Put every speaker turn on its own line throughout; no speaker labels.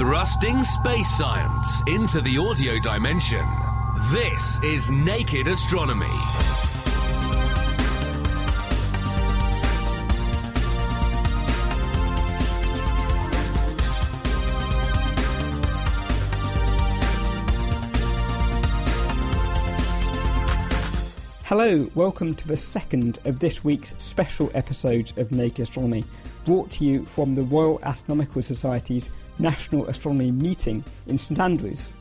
Thrusting space science into the audio dimension. This is Naked Astronomy.
Hello, welcome to the second of this week's special episodes of Naked Astronomy, brought to you from the Royal Astronomical Society's National Astronomy Meeting in St Andrews.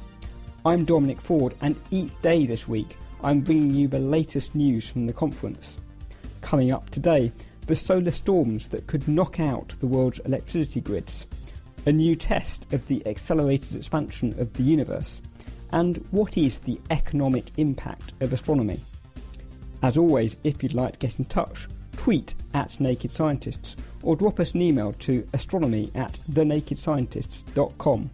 I'm Dominic Ford, and each day this week I'm bringing you the latest news from the conference. Coming up today, the solar storms that could knock out the world's electricity grids, a new test of the accelerated expansion of the universe, and what is the economic impact of astronomy. As always, if you'd like to get in touch, tweet at Naked Scientists or drop us an email to astronomy@thenakedscientists.com.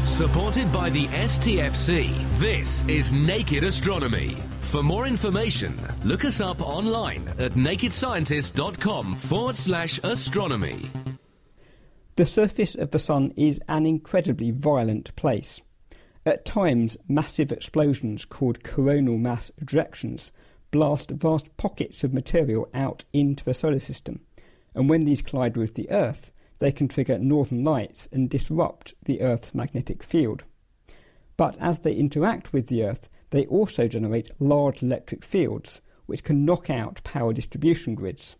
Supported by the STFC, this is Naked Astronomy. For more information, look us up online at nakedscientist.com/astronomy.
The surface of the Sun is an incredibly violent place. At times, massive explosions called coronal mass ejections blast vast pockets of material out into the solar system, and when these collide with the Earth, they can trigger northern lights and disrupt the Earth's magnetic field. But as they interact with the Earth, they also generate large electric fields, which can knock out power distribution grids.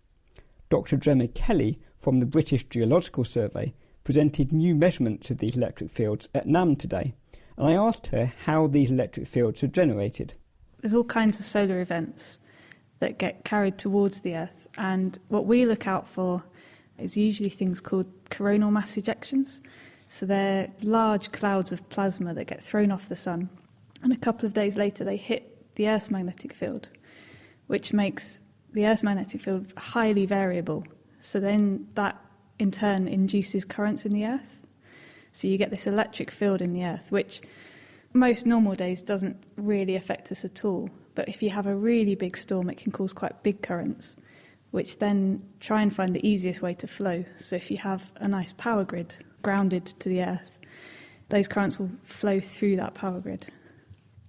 Dr. Gemma Kelly from the British Geological Survey presented new measurements of these electric fields at NAM today, and I asked her how these electric fields are generated.
There's all kinds of solar events that get carried towards the Earth, and what we look out for is usually things called coronal mass ejections. So they're large clouds of plasma that get thrown off the Sun, and a couple of days later they hit the Earth's magnetic field, which makes the Earth's magnetic field highly variable. So then that in turn induces currents in the Earth. So you get this electric field in the Earth, which most normal days doesn't really affect us at all. But if you have a really big storm, it can cause quite big currents, which then try and find the easiest way to flow. So if you have a nice power grid grounded to the Earth, those currents will flow through that power grid.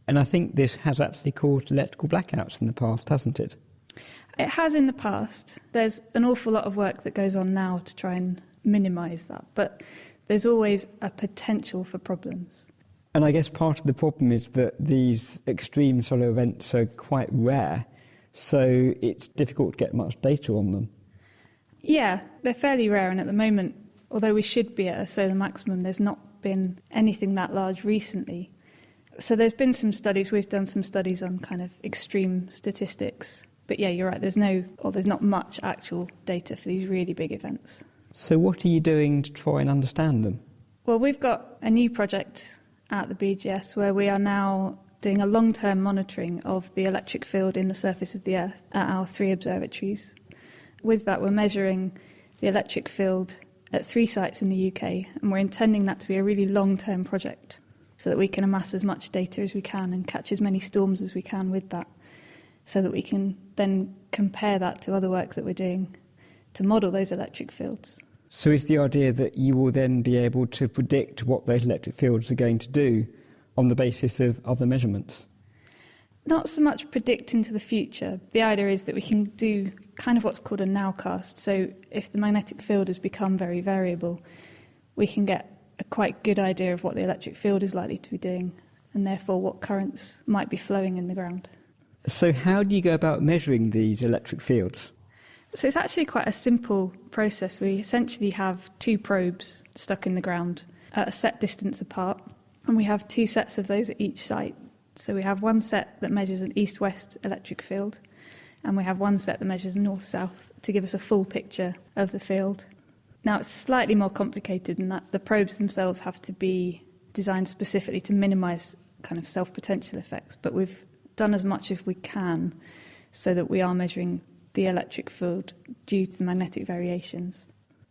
And I think this has actually caused electrical blackouts in the past, hasn't it?
It has in the past. There's an awful lot of work that goes on now to try and minimise that, but there's always a potential for problems.
And I guess part of the problem is that these extreme solar events are quite rare, so it's difficult to get much data on them.
Yeah, they're fairly rare, and at the moment, although we should be at a solar maximum, there's not been anything that large recently. So there's been some studies, we've done some studies on kind of extreme statistics. But yeah, you're right, there's not much actual data for these really big events.
So what are you doing to try and understand them?
Well, we've got a new project at the BGS where we are now doing a long-term monitoring of the electric field in the surface of the Earth at our 3 observatories. With that, we're measuring the electric field at 3 sites in the UK, and we're intending that to be a really long-term project so that we can amass as much data as we can and catch as many storms as we can with that, so that we can then compare that to other work that we're doing to model those electric fields.
So is the idea that you will then be able to predict what those electric fields are going to do on the basis of other measurements?
Not so much predict into the future. The idea is that we can do kind of what's called a nowcast. So if the magnetic field has become very variable, we can get a quite good idea of what the electric field is likely to be doing, and therefore what currents might be flowing in the ground.
So how do you go about measuring these electric fields?
So it's actually quite a simple process. We essentially have 2 probes stuck in the ground at a set distance apart, and we have 2 sets of those at each site. So we have one set that measures an east-west electric field, and we have one set that measures north-south to give us a full picture of the field. Now, it's slightly more complicated in that the probes themselves have to be designed specifically to minimise kind of self-potential effects, but we've done as much as we can so that we are measuring the electric field due to the magnetic variations.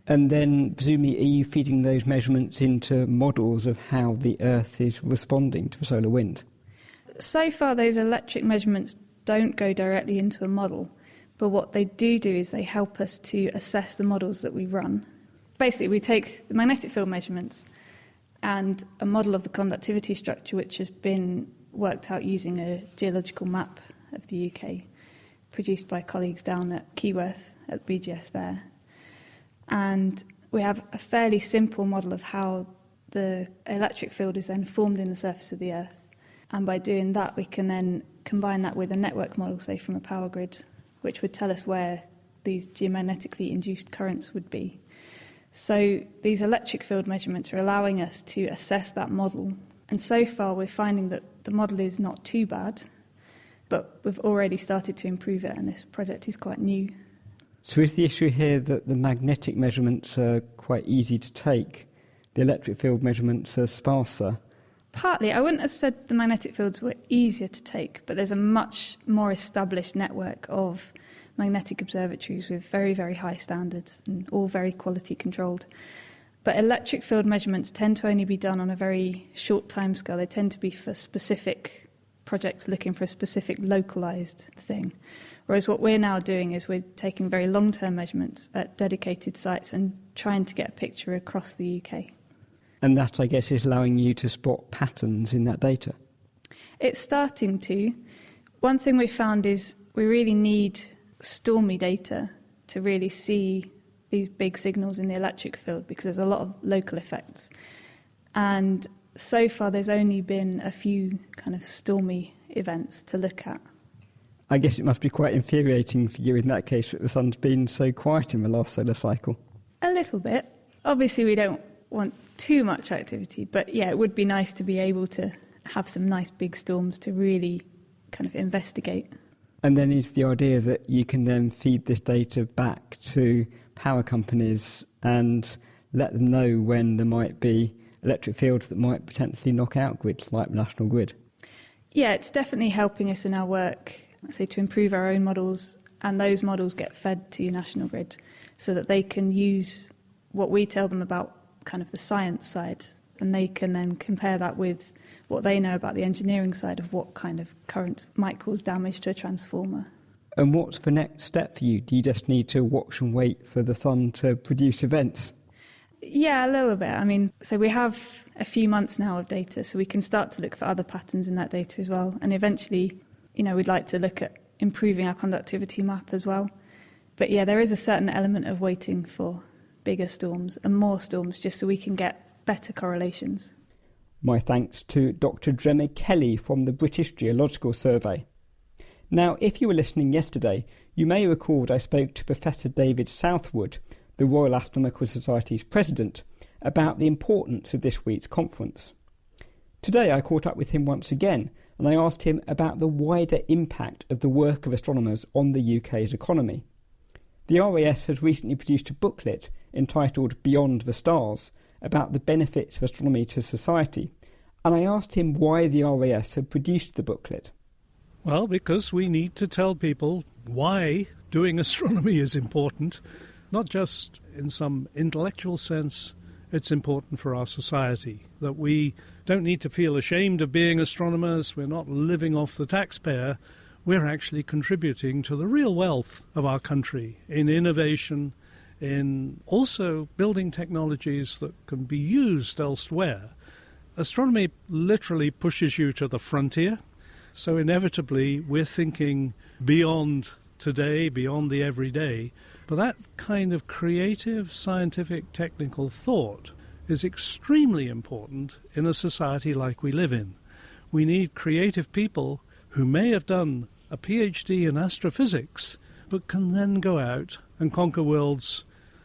And then, presumably, are you feeding those measurements into models of how the Earth is responding to the solar wind?
So far, those electric measurements don't go directly into a model, But what they do is they help us to assess the models that we run. Basically, we take the magnetic field measurements and a model of the conductivity structure, which has been worked out using a geological map of the UK, produced by colleagues down at Keyworth at BGS there. And we have a fairly simple model of how the electric field is then formed in the surface of the Earth. And by doing that, we can then combine that with a network model, say from a power grid, which would tell us where these geomagnetically induced currents would be. So these electric field measurements are allowing us to assess that model. And so far, we're finding that the model is not too bad, but we've already started to improve it, and this project is quite new.
So is the issue here that the magnetic measurements are quite easy to take, the electric field measurements are sparser?
Partly. I wouldn't have said the magnetic fields were easier to take, but there's a much more established network of magnetic observatories with very, very high standards and all very quality controlled. But electric field measurements tend to only be done on a very short timescale. They tend to be for specific projects looking for a specific localised thing. Whereas what we're now doing is we're taking very long-term measurements at dedicated sites and trying to get a picture across the UK.
And that, I guess, is allowing you to spot patterns in that data?
It's starting to. One thing we found is we really need stormy data to really see these big signals in the electric field, because there's a lot of local effects. And so far there's only been a few kind of stormy events to look at.
I guess it must be quite infuriating for you in that case that the sun's been so quiet in the last solar cycle.
A little bit. Obviously we don't want too much activity, but yeah, it would be nice to be able to have some nice big storms to really kind of investigate.
And then is the idea that you can then feed this data back to power companies and let them know when there might be electric fields that might potentially knock out grids like the National Grid?
Yeah, it's definitely helping us in our work, say, to improve our own models, and those models get fed to National Grid so that they can use what we tell them about kind of the science side, and they can then compare that with what they know about the engineering side of what kind of current might cause damage to a transformer.
And what's the next step for you? Do you just need to watch and wait for the sun to produce events?
Yeah, a little bit. I mean, so we have a few months now of data, so we can start to look for other patterns in that data as well. And eventually, we'd like to look at improving our conductivity map as well. But yeah, there is a certain element of waiting for bigger storms and more storms just so we can get better correlations.
My thanks to Dr. Gemma Kelly from the British Geological Survey. Now, if you were listening yesterday, you may recall that I spoke to Professor David Southwood, the Royal Astronomical Society's president, about the importance of this week's conference. Today I caught up with him once again, and I asked him about the wider impact of the work of astronomers on the UK's economy. The RAS has recently produced a booklet entitled Beyond the Stars about the benefits of astronomy to society, and I asked him why the RAS had produced the booklet.
Well, because we need to tell people why doing astronomy is important, not just in some intellectual sense. It's important for our society, that we don't need to feel ashamed of being astronomers. We're not living off the taxpayer. We're actually contributing to the real wealth of our country in innovation, in also building technologies that can be used elsewhere. Astronomy literally pushes you to the frontier. So inevitably, we're thinking beyond today, beyond the everyday. But that kind of creative, scientific, technical thought is extremely important in a society like we live in. We need creative people who may have done a PhD in astrophysics, but can then go out and conquer worlds,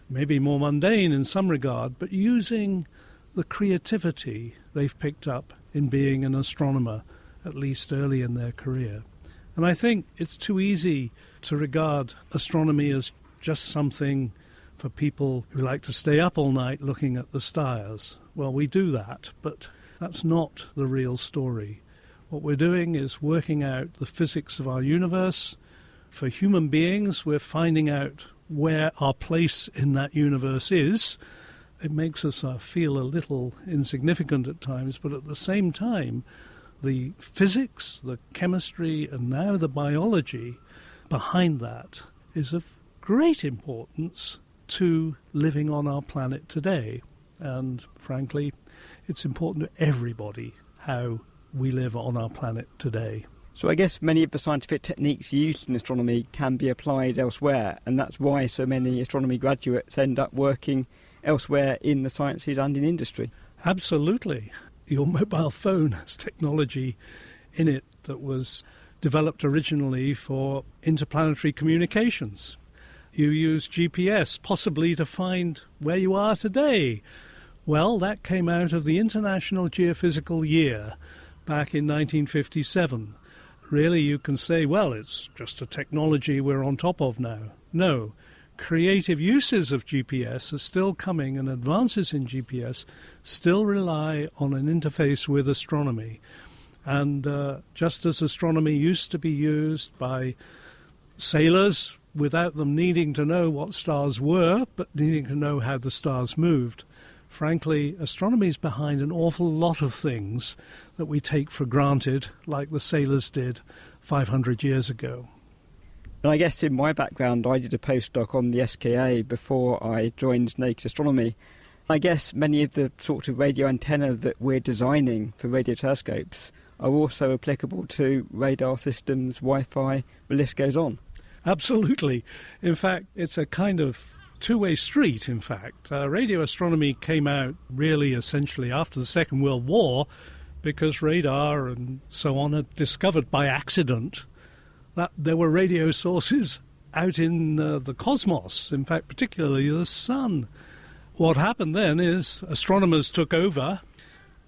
maybe more mundane in some regard, but using the creativity they've picked up in being an astronomer, at least early in their career. And I think it's too easy to regard astronomy as just something for people who like to stay up all night looking at the stars. Well, we do that, but that's not the real story. What we're doing is working out the physics of our universe. For human beings, we're finding out where our place in that universe is. It makes us feel a little insignificant at times, but at the same time, the physics, the chemistry, and now the biology behind that is of great importance to living on our planet today. And frankly, it's important to everybody how we live on our planet today.
So I guess many of the scientific techniques used in astronomy can be applied elsewhere, and that's why so many astronomy graduates end up working elsewhere in the sciences and in industry.
Absolutely. Your mobile phone has technology in it that was developed originally for interplanetary communications. You use GPS possibly to find where you are today. Well, that came out of the International Geophysical Year back in 1957. Really, you can say, well, it's just a technology we're on top of now. No. Creative uses of GPS are still coming, and advances in GPS still rely on an interface with astronomy. And just as astronomy used to be used by sailors without them needing to know what stars were, but needing to know how the stars moved, frankly, astronomy is behind an awful lot of things that we take for granted, like the sailors did 500 years ago.
And I guess in my background, I did a postdoc on the SKA before I joined Naked Astronomy. I guess many of the sorts of radio antenna that we're designing for radio telescopes are also applicable to radar systems, Wi-Fi, the list goes on.
Absolutely. In fact, it's a kind of two-way street, in fact. Radio astronomy came out really essentially after the Second World War because radar and so on had discovered by accident that there were radio sources out in the cosmos, in fact, particularly the sun. What happened then is astronomers took over,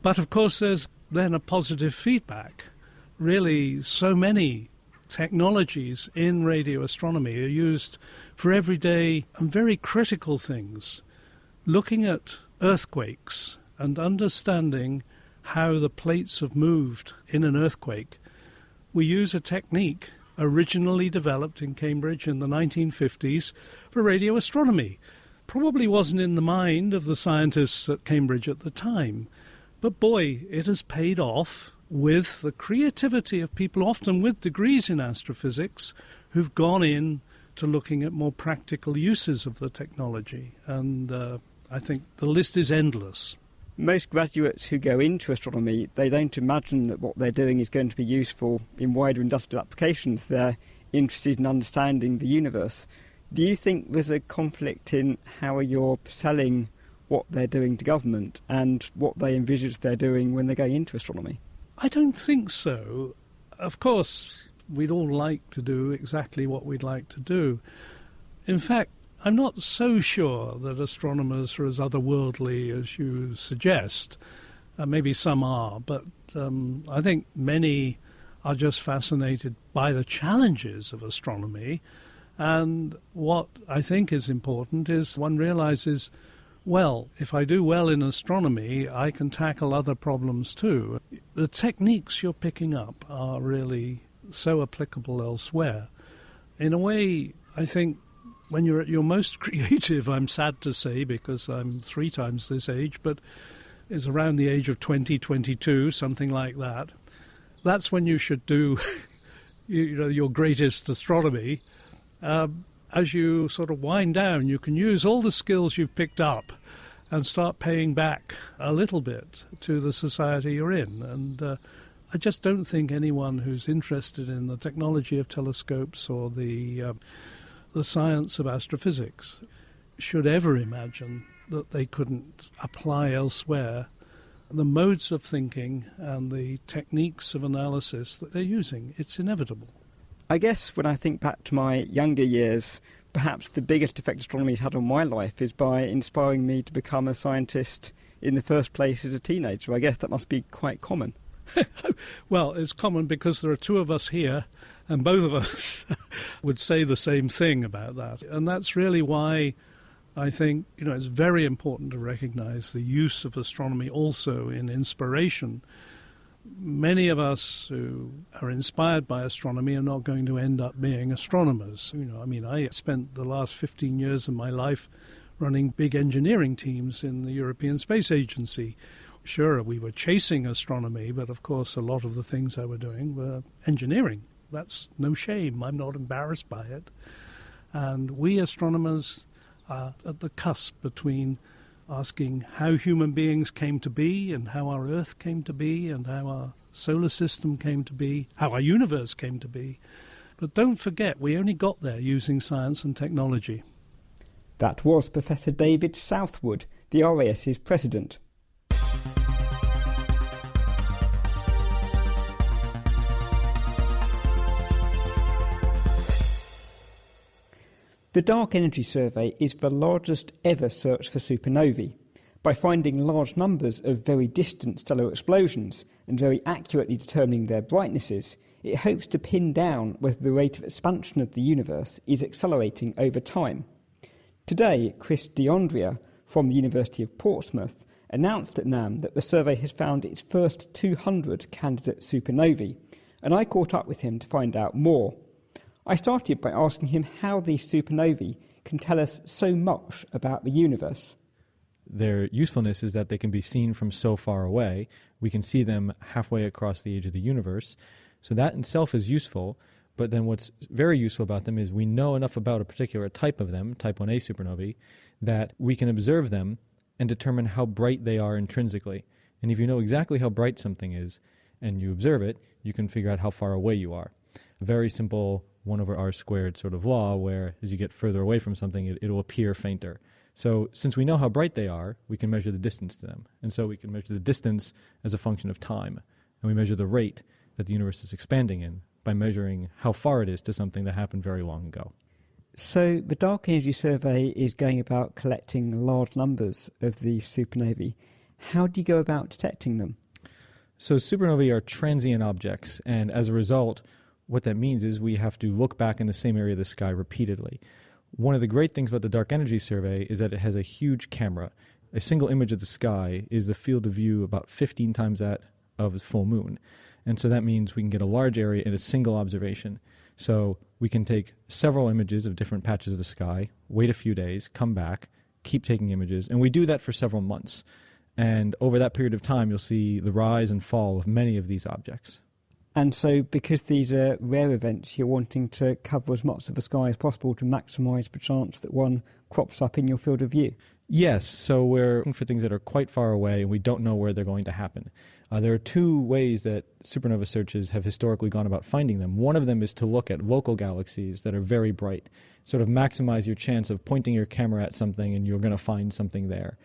but of course there's then a positive feedback. Really, so many technologies in radio astronomy are used for everyday and very critical things. Looking at earthquakes and understanding how the plates have moved in an earthquake, we use a technique originally developed in Cambridge in the 1950s for radio astronomy. Probably wasn't in the mind of the scientists at Cambridge at the time, but boy, it has paid off with the creativity of people often with degrees in astrophysics who've gone in to looking at more practical uses of the technology. And I think the list is endless.
Most graduates who go into astronomy, they don't imagine that what they're doing is going to be useful in wider industrial applications. They're interested in understanding the universe. Do you think there's a conflict in how you're selling what they're doing to government and what they envisage they're doing when they're going into astronomy?
I don't think so. Of course, we'd all like to do exactly what we'd like to do. In fact, I'm not so sure that astronomers are as otherworldly as you suggest. Maybe some are, but I think many are just fascinated by the challenges of astronomy. And what I think is important is one realizes, well, if I do well in astronomy, I can tackle other problems too. The techniques you're picking up are really so applicable elsewhere. In a way, I think when you're at your most creative, I'm sad to say because I'm 3 times this age, but it's around the age of 20, 22, something like that. That's when you should do your greatest astronomy. As you sort of wind down, you can use all the skills you've picked up and start paying back a little bit to the society you're in. And I just don't think anyone who's interested in the technology of telescopes or the science of astrophysics should ever imagine that they couldn't apply elsewhere the modes of thinking and the techniques of analysis that they're using. It's inevitable.
I guess when I think back to my younger years, perhaps the biggest effect astronomy has had on my life is by inspiring me to become a scientist in the first place as a teenager. I guess that must be quite common.
Well, it's common because there are 2 of us here, and both of us would say the same thing about that. And that's really why I think it's very important to recognize the use of astronomy also in inspiration. Many of us who are inspired by astronomy are not going to end up being astronomers. I spent the last 15 years of my life running big engineering teams in the European Space Agency. Sure, we were chasing astronomy, but of course a lot of the things I were doing were engineering. That's no shame. I'm not embarrassed by it. And we astronomers are at the cusp between asking how human beings came to be and how our Earth came to be and how our solar system came to be, how our universe came to be. But don't forget, we only got there using science and technology.
That was Professor David Southwood, the RAS's president. The Dark Energy Survey is the largest ever search for supernovae. By finding large numbers of very distant stellar explosions and very accurately determining their brightnesses, it hopes to pin down whether the rate of expansion of the universe is accelerating over time. Today, Chris DeAndrea from the University of Portsmouth announced at NAM that the survey has found its first 200 candidate supernovae, and I caught up with him to find out more. I started by asking him how these supernovae can tell us so much about the universe.
Their usefulness is that they can be seen from so far away. We can see them halfway across the age of the universe. So that in itself is useful. But then what's very useful about them is we know enough about a particular type of them, type 1a supernovae, that we can observe them and determine how bright they are intrinsically. And if you know exactly how bright something is and you observe it, you can figure out how far away you are. A very simple 1 over r squared sort of law where as you get further away from something, it'll appear fainter. So since we know how bright they are, we can measure the distance to them. And so we can measure the distance as a function of time. And we measure the rate that the universe is expanding in by measuring how far it is to something that happened very long ago.
So the Dark Energy Survey is going about collecting large numbers of these supernovae. How do you go about detecting them?
So supernovae are transient objects, and as a result, what that means is we have to look back in the same area of the sky repeatedly. One of the great things about the Dark Energy Survey is that it has a huge camera. A single image of the sky is the field of view about 15 times that of a full moon. And so that means we can get a large area in a single observation. So we can take several images of different patches of the sky, wait a few days, come back, keep taking images, and we do that for several months. And over that period of time, you'll see the rise and fall of many of these objects.
And so because these are rare events, you're wanting to cover as much of the sky as possible to maximise the chance that one crops up in your field of view?
Yes, so we're looking for things that are quite far away and we don't know where they're going to happen. There are two ways that supernova searches have historically gone about finding them. One of them is to look at local galaxies that are very bright, sort of maximize your chance of pointing your camera at something and you're going to find something there.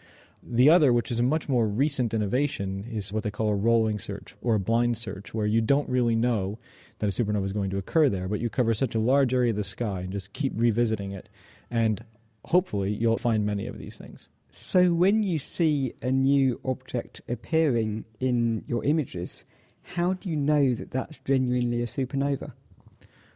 The other, which is a much more recent innovation, is what they call a rolling search or a blind search, where you don't really know that a supernova is going to occur there, but you cover such a large area of the sky and just keep revisiting it, and hopefully you'll find many of these things.
So when you see a new object appearing in your images, how do you know that that's genuinely a supernova?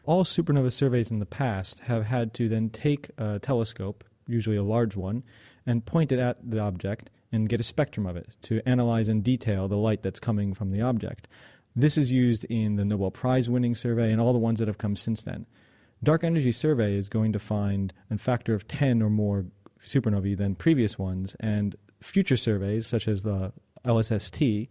All supernova surveys in the past have had to then take a telescope, usually a large one, and point it at the object and get a spectrum of it to analyze in detail the light that's coming from the object. This is used in the Nobel Prize winning survey and all the ones that have come since then. Dark Energy Survey is going to find a factor of 10 or more supernovae than previous ones, and future surveys, such as the LSST,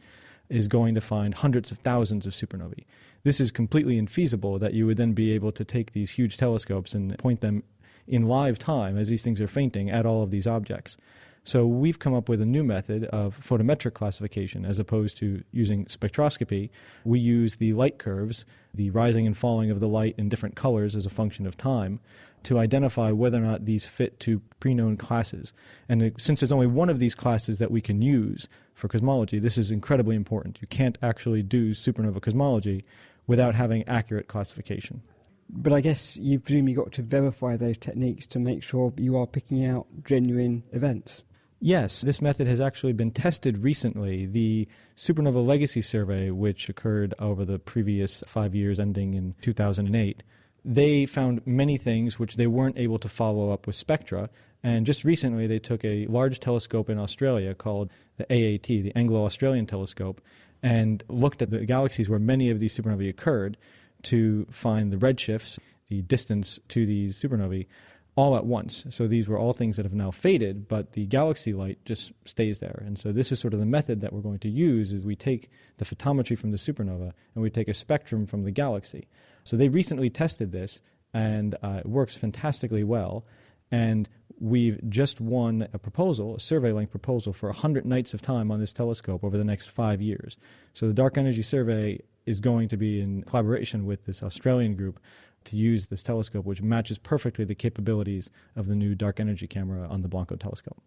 is going to find hundreds of thousands of supernovae. This is completely infeasible that you would then be able to take these huge telescopes and point them in live time as these things are fainting at all of these objects. So we've come up with a new method of photometric classification as opposed to using spectroscopy. We use the light curves, the rising and falling of the light in different colors as a function of time, to identify whether or not these fit to pre-known classes. And since there's only one of these classes that we can use for cosmology, this is incredibly important. You can't actually do supernova cosmology without having accurate classification.
But I guess you've presumably got to verify those techniques to make sure you are picking out genuine events.
Yes, this method has actually been tested recently. The Supernova Legacy Survey, which occurred over the previous 5 years ending in 2008, they found many things which they weren't able to follow up with spectra. And just recently they took a large telescope in Australia called the AAT, the Anglo-Australian Telescope, and looked at the galaxies where many of these supernovae occurred to find the redshifts, the distance to these supernovae, all at once. So these were all things that have now faded, but the galaxy light just stays there. And so this is sort of the method that we're going to use, is we take the photometry from the supernova and we take a spectrum from the galaxy. So they recently tested this, and it works fantastically well. And we've just won a survey-length proposal for 100 nights of time on this telescope over the next 5 years. So the Dark Energy Survey is going to be in collaboration with this Australian group to use this telescope, which matches perfectly the capabilities of the new dark energy camera on the Blanco telescope.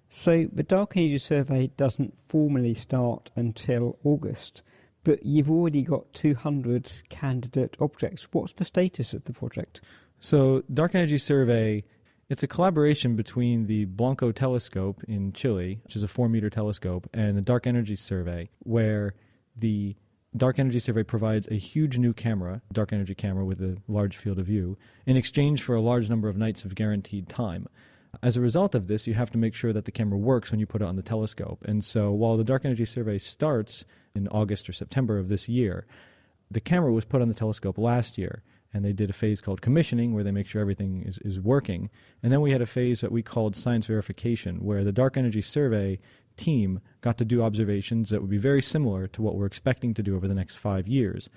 So the Dark Energy Survey doesn't formally start until August, but you've already got 200 candidate objects. What's the status of the project?
So Dark Energy Survey, it's a collaboration between the Blanco telescope in Chile, which is a 4-meter telescope, and the Dark Energy Survey, where the Dark Energy Survey provides a huge new camera, dark energy camera with a large field of view, in exchange for a large number of nights of guaranteed time. As a result of this, you have to make sure that the camera works when you put it on the telescope. And so while the Dark Energy Survey starts in August or September of this year, the camera was put on the telescope last year, and they did a phase called commissioning where they make sure everything is working. And then we had a phase that we called science verification, where the Dark Energy Survey team got to do observations that would be very similar to what we're expecting to do over the next 5 years.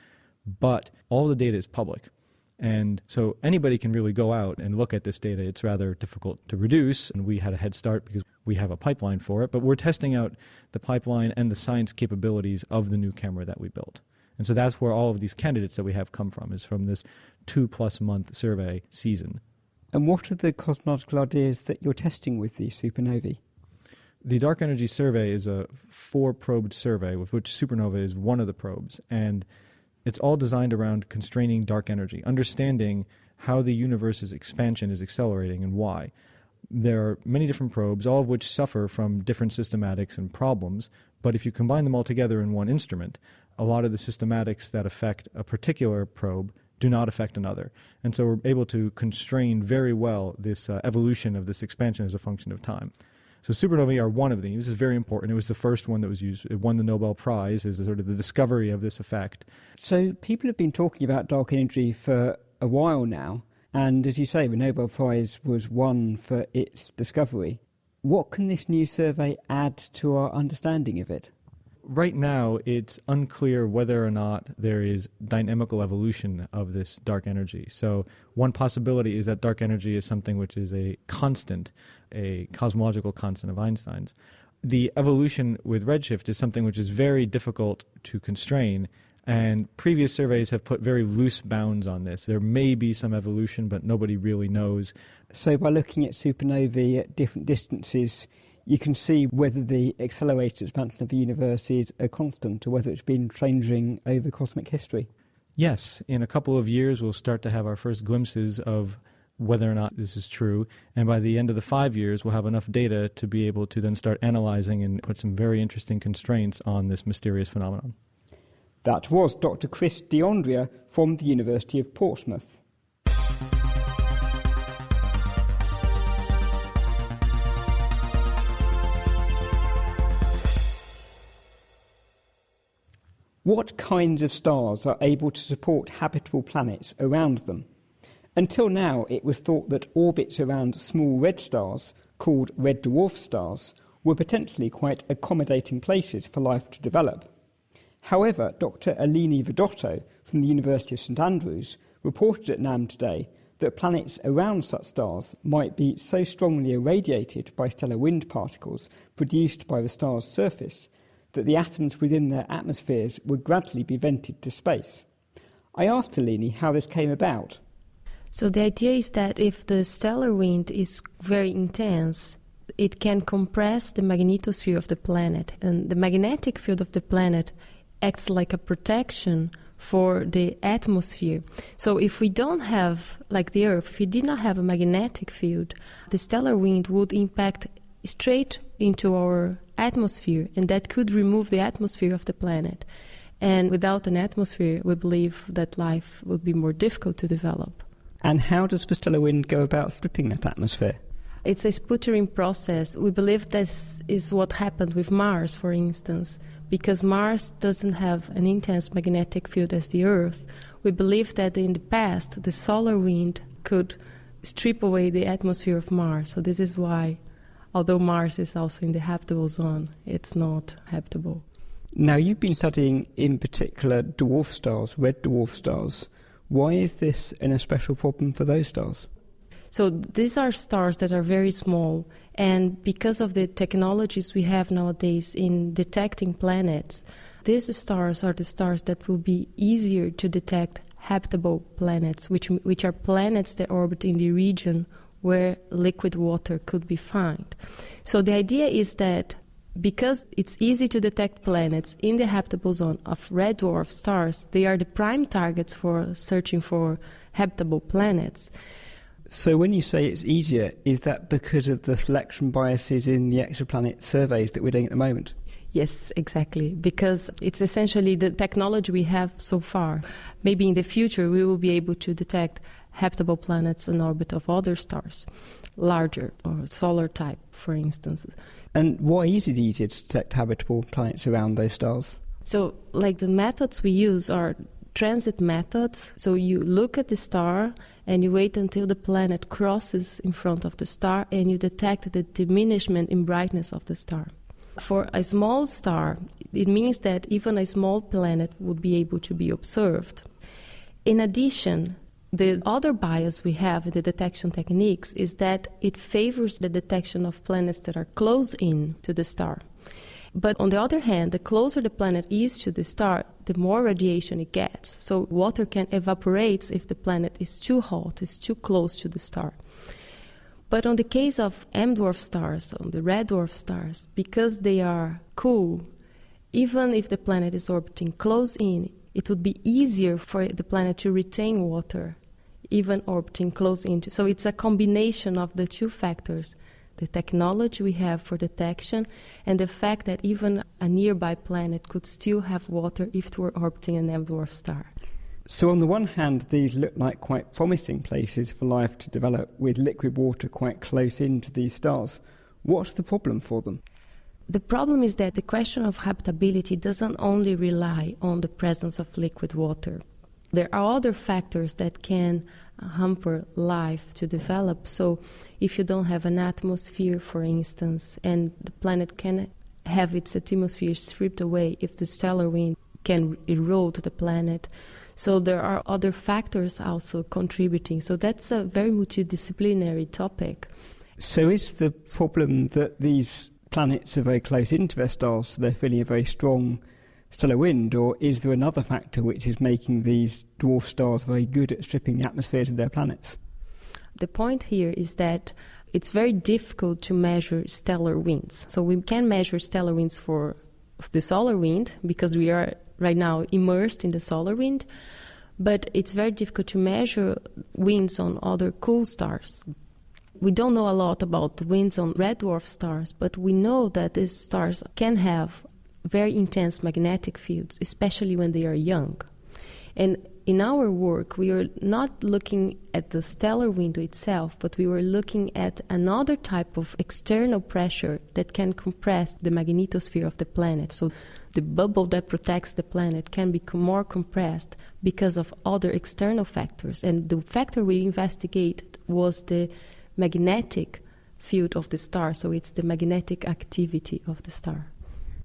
But all the data is public. And so anybody can really go out and look at this data. It's rather difficult to reduce, and we had a head start because we have a pipeline for it. But we're testing out the pipeline and the science capabilities of the new camera that we built. And so that's where all of these candidates that we have come from, is from this 2+ month survey season.
And what are the cosmological ideas that you're testing with the supernovae?
The Dark Energy Survey is a 4-probed survey, with which supernova is one of the probes. And it's all designed around constraining dark energy, understanding how the universe's expansion is accelerating and why. There are many different probes, all of which suffer from different systematics and problems, but if you combine them all together in one instrument, a lot of the systematics that affect a particular probe do not affect another. And so we're able to constrain very well this evolution of this expansion as a function of time. So supernovae are one of these. This is very important. It was the first one that was used. It won the Nobel Prize as sort of the discovery of this effect.
So people have been talking about dark energy for a while now, and as you say, the Nobel Prize was won for its discovery. What can this new survey add to our understanding of it?
Right now, it's unclear whether or not there is dynamical evolution of this dark energy. So one possibility is that dark energy is something which is a constant, a cosmological constant of Einstein's. The evolution with redshift is something which is very difficult to constrain, and previous surveys have put very loose bounds on this. There may be some evolution, but nobody really knows.
So by looking at supernovae at different distances, you can see whether the accelerated expansion of the universe is a constant or whether it's been changing over cosmic history.
Yes, in a couple of years we'll start to have our first glimpses of whether or not this is true, and by the end of the 5 years we'll have enough data to be able to then start analyzing and put some very interesting constraints on this mysterious phenomenon.
That was Dr. Chris D'Andrea from the University of Portsmouth. What kinds of stars are able to support habitable planets around them? Until now, it was thought that orbits around small red stars, called red dwarf stars, were potentially quite accommodating places for life to develop. However, Dr. Eleni Vidotto from the University of St Andrews reported at NAM today that planets around such stars might be so strongly irradiated by stellar wind particles produced by the star's surface that the atoms within their atmospheres would gradually be vented to space. I asked Eleni how this came about.
So the idea is that if the stellar wind is very intense, it can compress the magnetosphere of the planet, and the magnetic field of the planet acts like a protection for the atmosphere. So if we don't have, like the Earth, if we did not have a magnetic field, the stellar wind would impact straight into our atmosphere, and that could remove the atmosphere of the planet. And without an atmosphere, we believe that life would be more difficult to develop.
And how does the stellar wind go about stripping that atmosphere?
It's a sputtering process. We believe this is what happened with Mars, for instance. Because Mars doesn't have an intense magnetic field as the Earth, we believe that in the past, the solar wind could strip away the atmosphere of Mars. So this is why, although Mars is also in the habitable zone, it's not habitable.
Now, you've been studying in particular dwarf stars, red dwarf stars. Why is this an especial problem for those stars?
So these are stars that are very small, and because of the technologies we have nowadays in detecting planets, these stars are the stars that will be easier to detect habitable planets, which are planets that orbit in the region where liquid water could be found. So the idea is that because it's easy to detect planets in the habitable zone of red dwarf stars, they are the prime targets for searching for habitable planets.
So when you say it's easier, is that because of the selection biases in the exoplanet surveys that we're doing at the moment?
Yes, exactly, because it's essentially the technology we have so far. Maybe in the future we will be able to detect habitable planets in orbit of other stars, larger or solar type, for instance.
And why is it easier to detect habitable planets around those stars?
So, like the methods we use are transit methods. So you look at the star and you wait until the planet crosses in front of the star and you detect the diminishment in brightness of the star. For a small star, it means that even a small planet would be able to be observed. In addition, the other bias we have in the detection techniques is that it favors the detection of planets that are close in to the star. But on the other hand, the closer the planet is to the star, the more radiation it gets. So water can evaporate if the planet is too hot, is too close to the star. But on the case of M-dwarf stars, on the red dwarf stars, because they are cool, even if the planet is orbiting close in, it would be easier for the planet to retain water, even orbiting close into. So it's a combination of the two factors, the technology we have for detection and the fact that even a nearby planet could still have water if it were orbiting an M-dwarf star.
So on the one hand, these look like quite promising places for life to develop with liquid water quite close into these stars. What's the problem for them?
The problem is that the question of habitability doesn't only rely on the presence of liquid water. There are other factors that can hamper life to develop. So if you don't have an atmosphere, for instance, and the planet can have its atmosphere stripped away if the stellar wind can erode the planet. So there are other factors also contributing. So that's a very multidisciplinary topic.
So is the problem that these planets are very close into their stars, so they're feeling a very strong stellar wind, or is there another factor which is making these dwarf stars very good at stripping the atmospheres of their planets?
The point here is that it's very difficult to measure stellar winds. So we can measure stellar winds for the solar wind because we are right now immersed in the solar wind, but it's very difficult to measure winds on other cool stars. We don't know a lot about the winds on red dwarf stars, but we know that these stars can have very intense magnetic fields, especially when they are young. And in our work, we are not looking at the stellar window itself, but we were looking at another type of external pressure that can compress the magnetosphere of the planet. So the bubble that protects the planet can become more compressed because of other external factors. And the factor we investigated was the magnetic field of the star, so it's the magnetic activity of the star.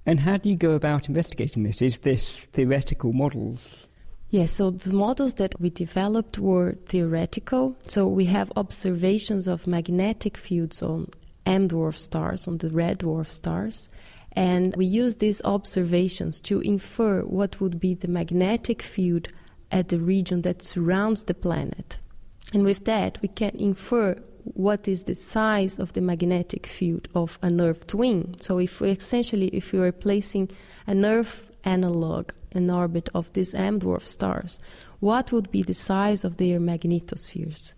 And how do you go about investigating this? Is this theoretical models?
Yes, so the models that we developed were theoretical. So we have observations of magnetic fields on M-dwarf stars, on the red dwarf stars, and we use these observations to infer what would be the magnetic field at the region that surrounds the planet. And with that, we can infer what is the size of the magnetic field of an Earth twin. So if we are placing an Earth analog in orbit of these M-dwarf stars, what would be the size of their magnetospheres?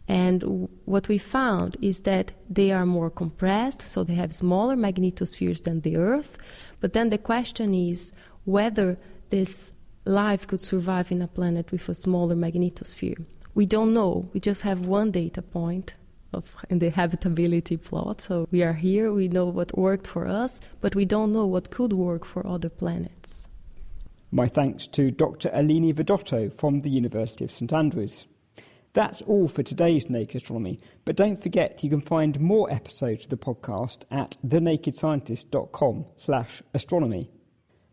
And what we found is that they are more compressed, so they have smaller magnetospheres than the Earth. But then the question is whether this life could survive in a planet with a smaller magnetosphere. We don't know. We just have one data point in the habitability plot. So we are here, we know what worked for us, but we don't know what could work for other planets.
My thanks to Dr. Eleni Vidotto from the University of St Andrews. That's all for today's Naked Astronomy, but don't forget you can find more episodes of the podcast at thenakedscientist.com/astronomy.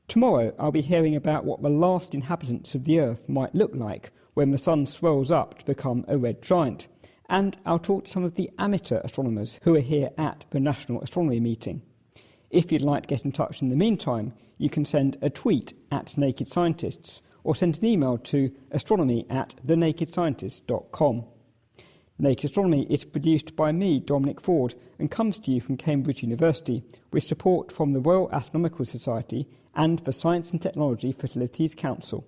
Tomorrow I'll be hearing about what the last inhabitants of the Earth might look like when the sun swells up to become a red giant. And I'll talk to some of the amateur astronomers who are here at the National Astronomy meeting. If you'd like to get in touch in the meantime, you can send a tweet at Naked Scientists or send an email to astronomy@thenakedscientist.com. Naked Astronomy is produced by me, Dominic Ford, and comes to you from Cambridge University with support from the Royal Astronomical Society and the Science and Technology Facilities Council.